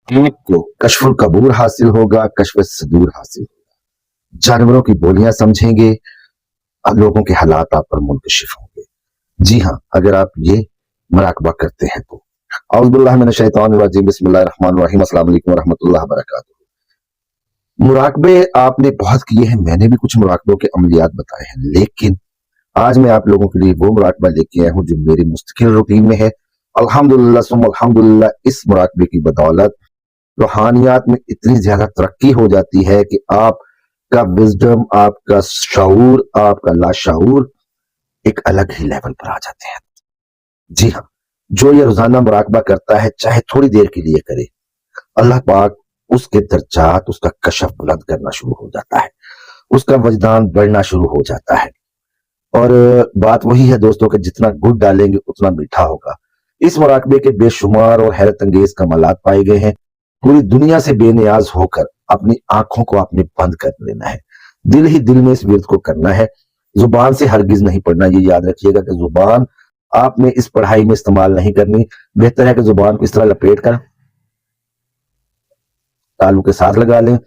आपको कश्फुल कबूर हासिल होगा, कश्फ सदूर हासिल होगा। जानवरों की बोलियां समझेंगे, लोगों के हालात आप पर मुंकशिफ होंगे। जी हाँ, अगर आप ये मुराकबा करते हैं तो। औज़ुबिल्लाहि मिनश शैतानिर रजीम, बिस्मिल्लाहिर रहमानिर रहीम, अस्सलाम वालेकुम व रहमतुल्लाहि व बरकातुहू। मुराकबे आपने बहुत किए हैं, मैंने भी कुछ मुराकबों के अमलियात बताए हैं, लेकिन आज मैं आप लोगों के लिए वो मुराकबा लेके आया हूँ जो मेरी मुस्तकिल रूटीन में है। अल्हम्दुलिल्लाह सुम्मा अल्हम्दुलिल्लाह, इस मुराकबे की बदौलत रूहानियात में इतनी ज्यादा तरक्की हो जाती है कि आपका विजडम, आपका शऊर, आपका लाशऊर एक अलग ही लेवल पर आ जाते हैं। जी हाँ, जो ये रोजाना मुराकबा करता है, चाहे थोड़ी देर के लिए करे, अल्लाह पाक उसके दर्जात, उसका कशफ बुलंद करना शुरू हो जाता है, उसका वजदान बढ़ना शुरू हो जाता है। और बात वही है दोस्तों कि जितना गुड़ डालेंगे उतना मीठा होगा। इस मुराकबे के बेशुमार और हैरत अंगेज कमालात पाए गए हैं। पूरी दुनिया से बेनियाज होकर अपनी आंखों को आपने बंद कर लेना है, दिल ही दिल में इस विर्द को करना है। जुबान से हरगिज नहीं पढ़ना, ये याद रखिएगा कि जुबान आपने इस पढ़ाई में इस्तेमाल नहीं करनी। बेहतर है कि जुबान को इस तरह लपेट कर तालू के साथ लगा लें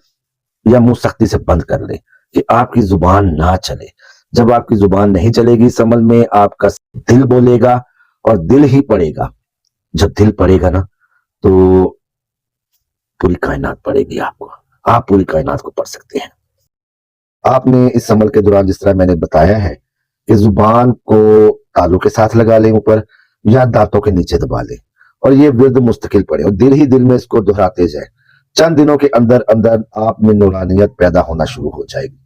या मुंह सख्ती से बंद कर लें कि आपकी जुबान ना चले। जब आपकी जुबान नहीं चलेगी, इस अमल में आपका दिल बोलेगा और दिल ही पढ़ेगा। जब दिल पढ़ेगा ना, तो पूरी कायनात पढ़ेगी आपको, आप पूरी कायनात को पढ़ सकते हैं। आपने इस अमल के दौरान जिस तरह मैंने बताया है कि जुबान को तालू के साथ लगा लें ऊपर या दांतों के नीचे दबा लें और ये विर्द मुस्तकिल पढ़े और दिल ही दिल में इसको दोहराते जाए। चंद दिनों के अंदर अंदर आप में नूरानियत पैदा होना शुरू हो जाएगी,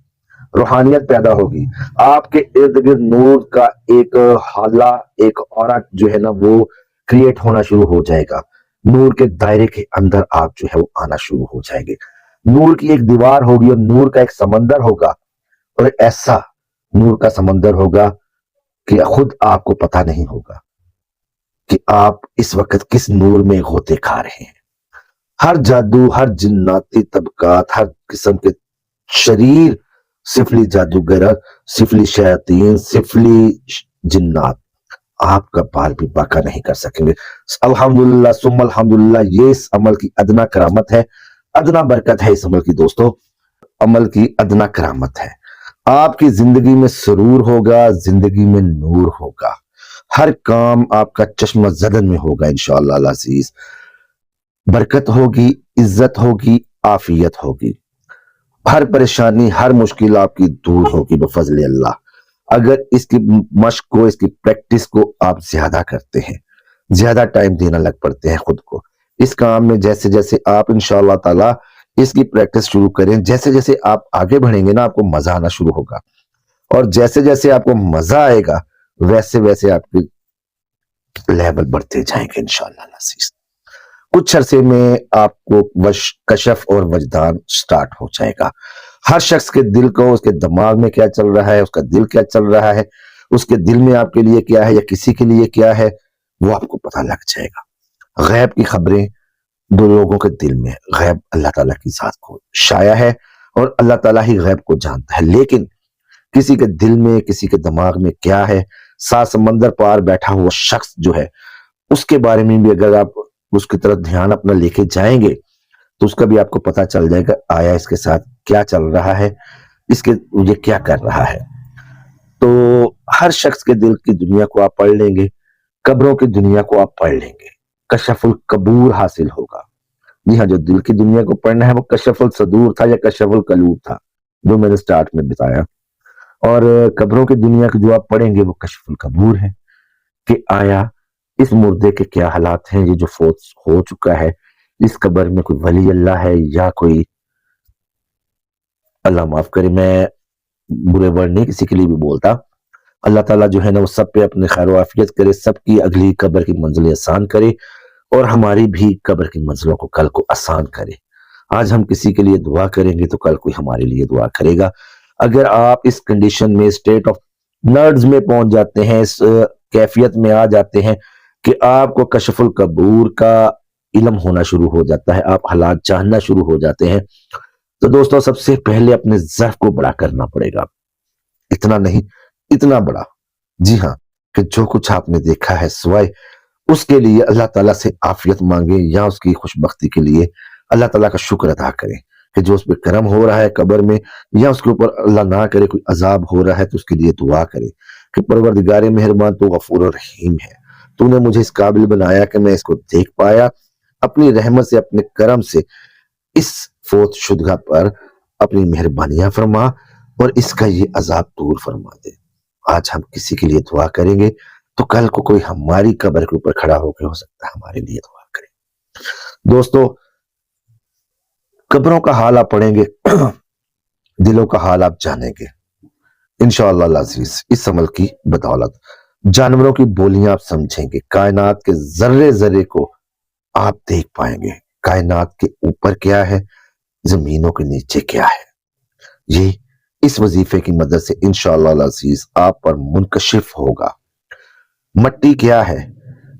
रूहानियत पैदा होगी। आपके इर्द गिर्द नूर का एक हाला, एक औरा जो है ना, वो क्रिएट होना शुरू हो जाएगा। नूर के दायरे के अंदर आप जो है वो आना शुरू हो जाएंगे। नूर की एक दीवार होगी और नूर का एक समंदर होगा, और ऐसा नूर का समंदर होगा कि खुद आपको पता नहीं होगा कि आप इस वक्त किस नूर में गोते खा रहे हैं। हर जादू, हर जिन्नाती तबकात, हर किस्म के शरीर, सिफली जादूगर, सिफली शयातीन, सिफली जिन्नात आपका बाल भी बाका नहीं कर सकेंगे। अल्हम्दुलिल्लाह सुम्मा अल्हम्दुलिल्लाह, ये इस अमल की अदना करामत है, अदना बरकत है इस अमल की दोस्तों। अमल की अदना करामत है। आपकी जिंदगी में सुरूर होगा, जिंदगी में नूर होगा, हर काम आपका चश्मा जदन में होगा इंशाअल्लाह अल अजीज। बरकत होगी, इज्जत होगी, आफियत होगी, हर परेशानी, हर मुश्किल आपकी दूर होगी बफजल अल्लाह। अगर इसकी मश्क को, इसकी प्रैक्टिस को आप ज्यादा करते हैं, ज्यादा टाइम देना लग पड़ते हैं खुद को इस काम में, जैसे जैसे आप इंशाअल्लाह ताला इसकी प्रैक्टिस शुरू करें, जैसे जैसे आप आगे बढ़ेंगे ना, आपको मजा आना शुरू होगा। और जैसे जैसे आपको मजा आएगा, वैसे वैसे आपके लेवल बढ़ते जाएंगे इंशाअल्लाह अजीज। कुछ अरसे में आपको कशफ और वजदान स्टार्ट हो जाएगा। हर शख्स के दिल को, उसके दिमाग में क्या चल रहा है, उसका दिल क्या चल रहा है, उसके दिल में आपके लिए क्या है या किसी के लिए क्या है, वो आपको पता लग जाएगा। गैब की खबरें दो लोगों के दिल में, गैब अल्लाह ताला की जात को शाया है और अल्लाह ताला ही गैब को जानता है, लेकिन किसी के दिल में, किसी के दिमाग में क्या है, सात समंदर पार बैठा हुआ शख्स जो है, उसके बारे में भी अगर आप उसकी तरफ ध्यान अपना लेके जाएंगे तो उसका भी आपको पता चल जाएगा, आया इसके साथ क्या चल रहा है, इसके ये क्या कर रहा है। तो हर शख्स के दिल की दुनिया को आप पढ़ लेंगे, कब्रों की दुनिया को आप पढ़ लेंगे, कशफुल कबूर हासिल होगा। जी हाँ, जो दिल की दुनिया को पढ़ना है वो कशफुल सदूर था या कशफुल कलूब था, जो मैंने स्टार्ट में बताया। और कब्रों की दुनिया की जो आप पढ़ेंगे वो कशफुल कबूर है कि आया इस मुर्दे के क्या हालात हैं, ये जो फोत हो चुका है, इस कब्र में कोई वली अल्लाह है या कोई, अल्लाह माफ करे मैं बुरे वर्ड नहीं किसी के लिए भी बोलता, अल्लाह ताला जो है ना वो सब पे अपने खैर आफियत करे, सबकी अगली कब्र की मंजिलें आसान करे और हमारी भी कब्र की मंजिलों को कल को आसान करे। आज हम किसी के लिए दुआ करेंगे तो कल कोई हमारे लिए दुआ करेगा। अगर आप इस कंडीशन में, स्टेट ऑफ नर्ड्स में पहुंच जाते हैं, इस कैफियत में आ जाते हैं कि आपको कशफुल कबूर का इल्म होना शुरू हो जाता है, आप हालात जानना शुरू हो जाते हैं, तो दोस्तों सबसे पहले अपने ज़र्फ को बड़ा करना पड़ेगा। इतना नहीं, इतना बड़ा। जी हाँ, कि जो कुछ आपने देखा है सिवाय اس کے لیے اللہ تعالیٰ سے عافیت مانگیں یا اس کی خوشبختی کے لیے اللہ تعالیٰ کا شکر ادا کریں کہ جو اس پہ کرم ہو رہا ہے قبر میں، یا اس کے اوپر اللہ نہ کرے کوئی عذاب ہو رہا ہے تو اس کے لیے دعا کرے کہ پروردگار مہربان تو غفور و رحیم ہے، تو نے مجھے اس قابل بنایا کہ میں اس کو دیکھ پایا، اپنی رحمت سے اپنے کرم سے اس فوت شدگاہ پر اپنی مہربانیاں فرما اور اس کا یہ عذاب دور فرما دے۔ آج ہم کسی کے لیے دعا کریں گے تو کل کو کوئی ہماری قبر کے اوپر کھڑا ہو کے ہو سکتا ہے ہمارے لیے دعا کرے۔ دوستو، قبروں کا حال آپ پڑھیں گے، دلوں کا حال آپ جانیں گے انشاءاللہ العزیز، اس عمل کی بدولت جانوروں کی بولیاں آپ سمجھیں گے، کائنات کے ذرے ذرے کو آپ دیکھ پائیں گے، کائنات کے اوپر کیا ہے، زمینوں کے نیچے کیا ہے۔ یہ اس وظیفے کی مدد سے انشاءاللہ العزیز آپ پر منکشف ہوگا۔ مٹی کیا ہے،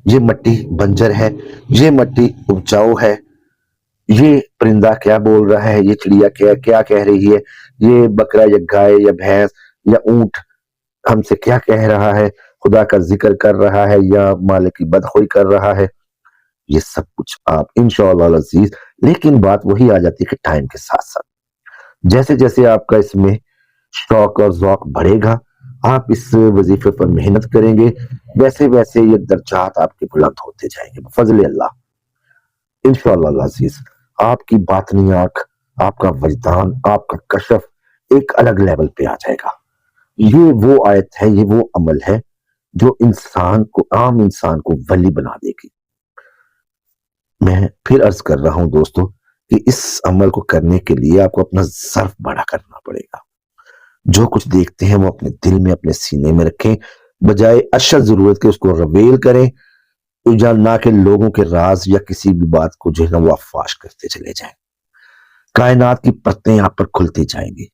یہ مٹی بنجر ہے، یہ مٹی اپجاؤ ہے، یہ پرندہ کیا بول رہا ہے، یہ چڑیا کیا کہہ رہی ہے، یہ بکرا یا گائے یا بھینس یا اونٹ ہم سے کیا کہہ رہا ہے، خدا کا ذکر کر رہا ہے یا مالک کی بدخوئی کر رہا ہے، یہ سب کچھ آپ انشاءاللہ العزیز، لیکن بات وہی آ جاتی ہے کہ ٹائم کے ساتھ ساتھ جیسے جیسے آپ کا اس میں شوق اور ذوق بڑھے گا، آپ اس وظیفے پر محنت کریں گے، ویسے ویسے یہ درجات آپ کے بلند ہوتے جائیں گے بفضل اللہ انشاءاللہ العزیز۔ آپ کی باطنی آنکھ، آپ کا وجدان، آپ کا کشف ایک الگ لیول پہ آ جائے گا۔ یہ وہ آیت ہے، یہ وہ عمل ہے جو انسان کو، عام انسان کو ولی بنا دے گی۔ میں پھر عرض کر رہا ہوں دوستو کہ اس عمل کو کرنے کے لیے آپ کو اپنا ظرف بڑا کرنا پڑے گا۔ جو کچھ دیکھتے ہیں وہ اپنے دل میں، اپنے سینے میں رکھیں، بجائے اشد ضرورت کے اس کو رویل کریں، نہ کہ لوگوں کے راز یا کسی بھی بات کو جو ہے نا وہ افواش کرتے چلے جائیں۔ کائنات کی پرتیں آپ پر کھلتی جائیں گی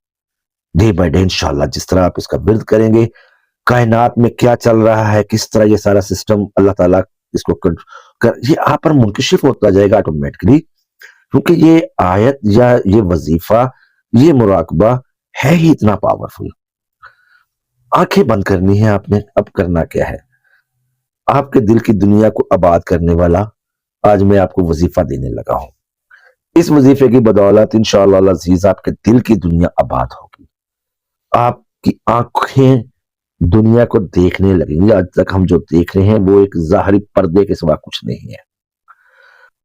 ڈے بائی ڈے انشاءاللہ، جس طرح آپ اس کا ورد کریں گے، کائنات میں کیا چل رہا ہے، کس طرح یہ سارا سسٹم اللہ تعالیٰ اس کو یہ آپ پر منکشف ہوتا جائے گا آٹومیٹکلی، کیونکہ یہ آیت یا یہ وظیفہ، یہ مراقبہ ہے ہی اتنا پاورفل۔ آنکھیں بند کرنی ہے آپ نے، اب کرنا کیا ہے، آپ کے دل کی دنیا کو آباد کرنے والا آج میں آپ کو وظیفہ دینے لگا ہوں۔ اس وظیفے کی بدولت انشاءاللہ العزیز آپ کے دل کی دنیا آباد ہوگی، آپ کی آنکھیں دنیا کو دیکھنے لگیں گی۔ آج تک ہم جو دیکھ رہے ہیں وہ ایک ظاہری پردے کے سوا کچھ نہیں ہے۔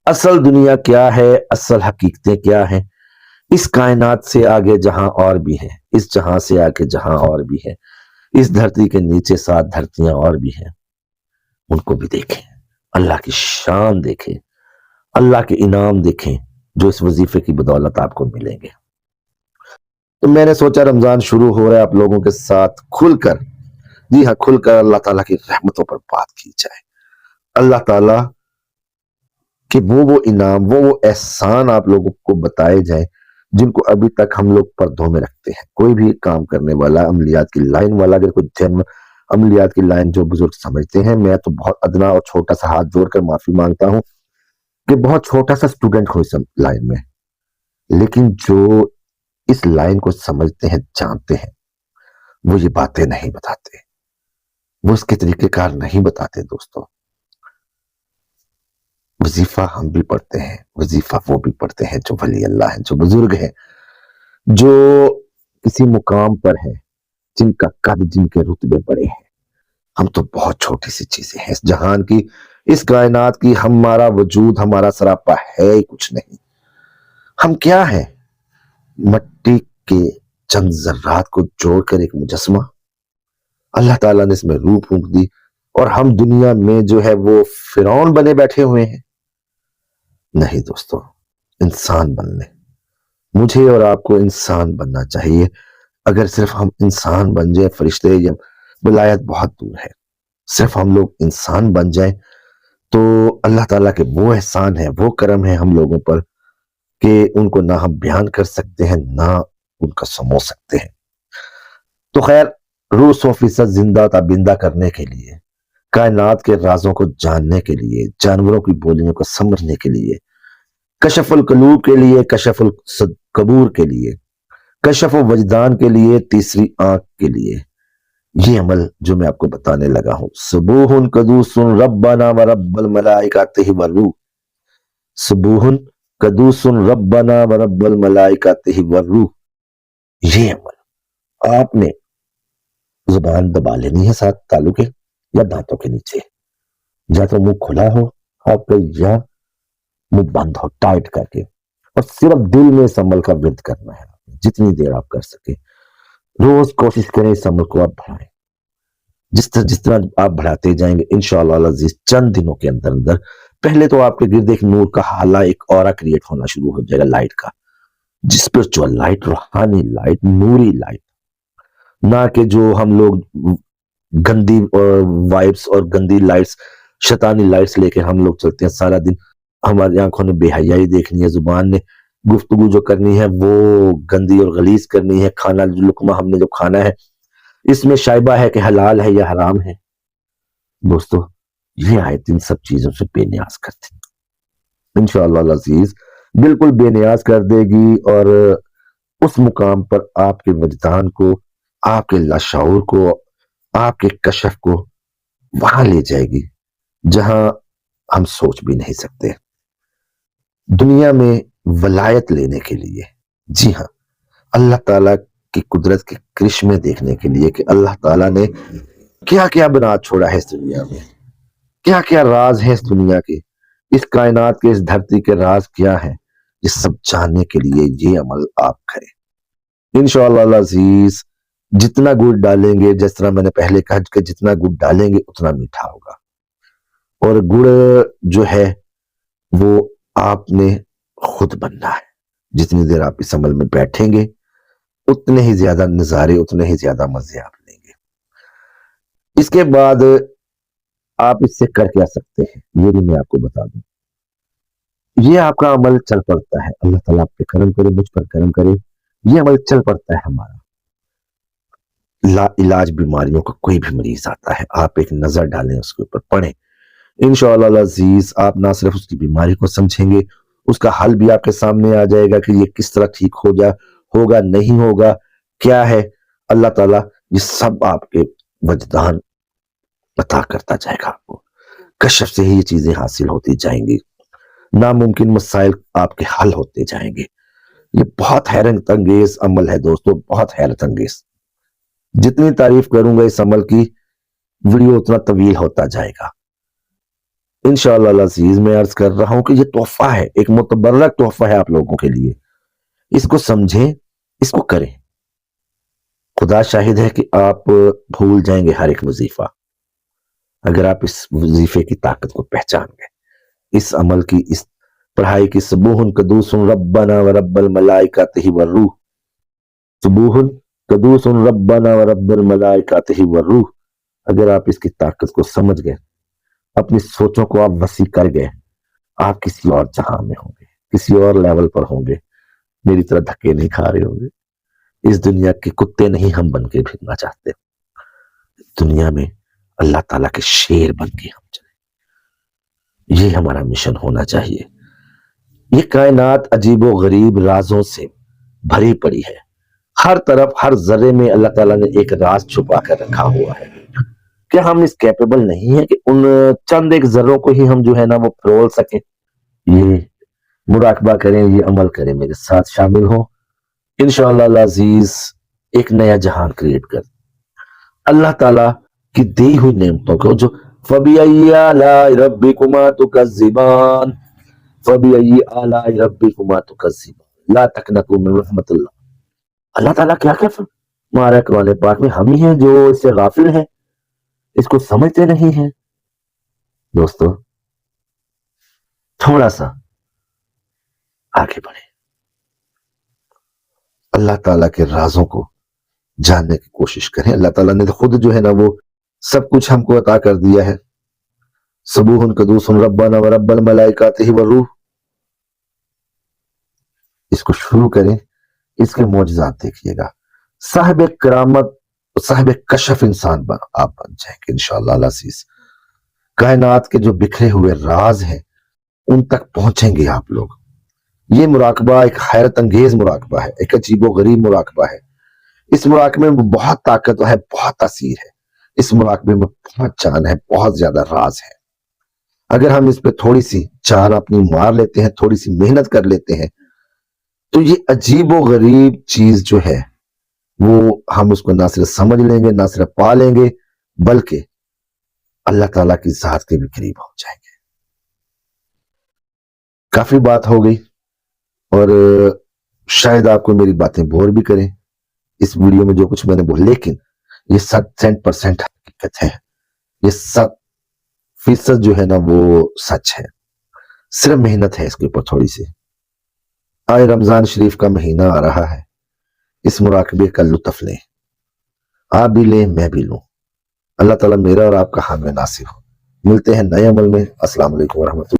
اصل دنیا کیا ہے، اصل حقیقتیں کیا ہیں، اس کائنات سے آگے جہاں اور بھی ہیں، اس جہاں سے آگے جہاں اور بھی ہے، اس دھرتی کے نیچے 7 دھرتیاں اور بھی ہیں، ان کو بھی دیکھیں، اللہ کی شان دیکھیں، اللہ کے انعام دیکھیں جو اس وظیفے کی بدولت آپ کو ملیں گے۔ تو میں نے سوچا رمضان شروع ہو رہا ہے آپ لوگوں کے ساتھ کھل کر، جی ہاں کھل کر اللہ تعالیٰ کی رحمتوں پر بات کی جائے، اللہ تعالیٰ کہ وہ انعام، وہ احسان آپ لوگوں کو بتائے جائیں جن کو ابھی تک ہم لوگ پردوں میں رکھتے ہیں۔ کوئی بھی کام کرنے والا، عملیات کی لائن والا، اگر کوئی جنم عملیات کی لائن جو بزرگ سمجھتے ہیں، میں تو بہت ادنا اور چھوٹا سا ہاتھ جوڑ کر معافی مانگتا ہوں کہ بہت چھوٹا سا اسٹوڈنٹ ہوں اس لائن میں، لیکن جو اس لائن کو سمجھتے ہیں، جانتے ہیں، وہ یہ باتیں نہیں بتاتے، وہ اس کے طریقہ کار نہیں بتاتے۔ دوستو، وظیفہ ہم بھی پڑھتے ہیں، وظیفہ وہ بھی پڑھتے ہیں جو ولی اللہ ہیں، جو بزرگ ہیں، جو کسی مقام پر ہیں، جن کا قد، جن کے رتبے بڑے ہیں۔ ہم تو بہت چھوٹی سی چیزیں ہیں اس جہان کی، اس کائنات کی، ہمارا وجود، ہمارا سراپا ہے ہی کچھ نہیں۔ ہم کیا ہیں؟ مٹی کے چند ذرات کو جوڑ کر ایک مجسمہ، اللہ تعالیٰ نے اس میں روح پھونک دی اور ہم دنیا میں جو ہے وہ فرعون بنے بیٹھے ہوئے ہیں۔ نہیں دوستو، انسان بننے، مجھے اور آپ کو انسان بننا چاہیے۔ اگر صرف ہم انسان بن جائیں، فرشتے یا ولایت بہت دور ہے، صرف ہم لوگ انسان بن جائیں تو اللہ تعالیٰ کے وہ احسان ہے، وہ کرم ہے ہم لوگوں پر کہ ان کو نہ ہم بیان کر سکتے ہیں، نہ ان کا سمو سکتے ہیں۔ تو خیر، روح 100% زندہ تابندہ کرنے کے لیے، کائنات کے رازوں کو جاننے کے لیے، جانوروں کی بولیوں کو سمجھنے کے لیے، کشف القلوب کے لیے، کشف القبور کے لیے، کشف و وجدان کے لیے، تیسری آنکھ کے لیے، ये अमल जो मैं आपको बताने लगा हूं, सुबूहुन कदूसुन रब्बना व रब्बल मलाइकातिहि वर्रूह, सुबूहुन कदूसुन रब्बना व रब्बल मलाइकातिहि वर्रूह, ये अमल आपने जुबान दबा लेनी है साथ तालू के या दांतों के नीचे, या तो मुंह खुला हो आपका या मुंह बंद हो टाइट करके, और सिर्फ दिल में इस अमल का वृद्ध करना है। जितनी देर आप कर सके रोज कोशिश करें इस अमल को आप बढ़ाएं। जिस तरह आप बढ़ाते जाएंगे इंशाअल्लाह अज़ीज चंद दिनों के अंदर अंदर पहले तो आपके गिर्द एक नूर का हाला, एक ऑरा क्रिएट होना शुरू हो जाएगा लाइट का, स्पिरिचुअल लाइट, रूहानी लाइट, नूरी लाइट, ना कि जो हम लोग गंदी वाइब्स और गंदी लाइट्स, शैतानी लाइट्स लेके हम लोग चलते हैं सारा दिन। हमारी आंखों ने बेहयाई देखनी है, जुबान ने गुफ्तगू जो करनी है वो गंदी और गलीज करनी है, खाना जो लुकमा हमने जो खाना है इसमें शाइबा है कि हलाल है या हराम है। दोस्तों ये आयत इन सब चीजों से बेनियाज करती है, इंशाअल्लाह अज़ीज बिल्कुल बेनियाज कर देगी, और उस मुकाम पर आपके वजदान को, आपके लाशऊर को, आपके कशफ को वहां ले जाएगी जहां हम सोच भी नहीं सकते। दुनिया में वलायत लेने के लिए, जी हाँ, अल्लाह ताला की कुदरत के करिश्मे देखने के लिए कि अल्लाह ताला ने क्या क्या बना छोड़ा है इस दुनिया में, क्या क्या राज है इस दुनिया के, इस कायनात के, इस धरती के राज क्या है, ये सब जानने के लिए ये अमल आप करें इंशाअल्लाह अज़ीज। जितना गुड़ डालेंगे, जिस तरह मैंने पहले कहा कि जितना गुड़ डालेंगे उतना मीठा होगा, और गुड़ जो है वो आपने खुद बनना है। जितनी देर आप इस अमल में बैठेंगे उतने ही ज्यादा नजारे, उतने ही ज्यादा मजे आप लेंगे। इसके बाद आप इससे कर क्या सकते हैं ये भी मैं आपको बता दूं। ये आपका अमल चल पड़ता है, अल्लाह ताला आप पे करम करे, मुझ पर करम करे, ये अमल चल पड़ता है हमारा। ला इलाज बीमारियों का कोई भी मरीज आता है, आप एक नजर डालें उसके ऊपर, पढ़ें, इंशाअल्लाह अज़ीज आप ना सिर्फ उसकी बीमारी को समझेंगे, उसका हल भी आपके सामने आ जाएगा कि ये किस तरह ठीक होगा नहीं होगा, क्या है। अल्लाह ताला ये सब आपके वजदान अता करता जाएगा, आपको कशफ से ही ये चीजें हासिल होती जाएंगी, नामुमकिन मसाइल आपके हल होते जाएंगे। ये बहुत हैरत अंगेज अमल है दोस्तों, बहुत हैरत अंगेज। जितनी तारीफ करूंगा इस अमल की वीडियो उतना तवील होता जाएगा। इंशाअल्लाह अज़ीज मैं अर्ज कर रहा हूं कि ये तोहफा है, एक मुतबर्रक तोहफा है आप लोगों के लिए, इसको समझें, इसको करें। खुदा शाहिद है कि आप भूल जाएंगे हर एक वजीफा अगर आप इस वजीफे की ताकत को पहचान गए, इस अमल की, इस पढ़ाई की। सुबूहुन कदूसुन रब्बना व रब्बल मलाइकातिहि वर्रूह, सुबूहुन कदूसुन रब्बना व रब्बल मलाइकातिहि वर्रूह। अगर आप इसकी ताकत को समझ गए, अपनी सोचों को आप वसी कर गए, आप किसी और जहां में होंगे, किसी और लेवल पर होंगे, मेरी तरह धक्के नहीं खा रहे होंगे। इस दुनिया के कुत्ते नहीं हम बन के फिरना चाहते, दुनिया में अल्लाह ताला के शेर बन के हम चले, ये हमारा मिशन होना चाहिए। ये कायनात अजीबो गरीब राजों से भरी पड़ी है, हर तरफ हर जर्रे में अल्लाह ताला ने एक राज छुपा कर रखा हुआ है। क्या हम इस कैपेबल नहीं है कि उन चंद एक जर्रों को ही हम जो है ना वो फरोल सके। ये मुराकबा करें, ये अमल करें, मेरे साथ शामिल हो, इंशाअल्लाह अज़ीज एक नया जहान क्रिएट कर अल्लाह ताला की दी हुई नेमतों को, जो फबिअय्यि आलाइ रब्बिकुमा तुकज़्ज़िबान, फबिअय्यि आलाइ रब्बिकुमा तुकज़्ज़िबान ला तक़नतू मिन रहमतिल्लाह। अल्लाह ताला क्या क्या फरमा है कुरान पाक में, हम ही हैं जो इससे गाफिल हैं, इसको समझते नहीं हैं। दोस्तों थोड़ा सा आगे बढ़े, अल्लाह ताला के राजों को जानने की कोशिश करें। अल्लाह ताला ने खुद जो है ना वो सब कुछ हमको अता कर दिया है। सुबूहुन कदूसुन रब्बना व रब्बल मलाइकातिहि वर्रूह, इसको शुरू करें, इसके मौजज़ात देखिएगा। साहिब करामत, साहिब कशफ इंसान आप बन जाएंगे इंशाअल्लाह अज़ीज। कायनात के जो बिखरे हुए राज हैं उन तक पहुंचेंगे आप लोग। ये मुराकबा एक हैरत अंगेज मुराकबा है, एक अजीबो गरीब मुराकबा है। اس مراقبے میں بہت طاقت ہے، بہت تاثیر ہے، اس مراقبے میں بہت جان ہے، بہت زیادہ راز ہے۔ اگر ہم اس پہ تھوڑی سی جان اپنی مار لیتے ہیں، تھوڑی سی محنت کر لیتے ہیں، تو یہ عجیب و غریب چیز جو ہے وہ ہم اس کو نہ صرف سمجھ لیں گے، نہ صرف پا لیں گے، بلکہ اللہ تعالیٰ کی ذات کے بھی قریب ہو جائیں گے۔ کافی بات ہو گئی، اور شاید آپ کو میری باتیں بور بھی کریں اس ویڈیو میں جو کچھ میں نے بولا، لیکن یہ 100% حقیقت ہے، یہ 100% جو ہے نا وہ سچ ہے، صرف محنت ہے اس کے اوپر تھوڑی سی۔ آئے رمضان شریف کا مہینہ آ رہا ہے، اس مراقبے کا لطف لیں، آپ بھی لیں، میں بھی لوں۔ اللہ تعالیٰ میرا اور آپ کا حامی ناصر ہو۔ ملتے ہیں نئے عمل میں۔ السلام علیکم ورحمۃ اللہ۔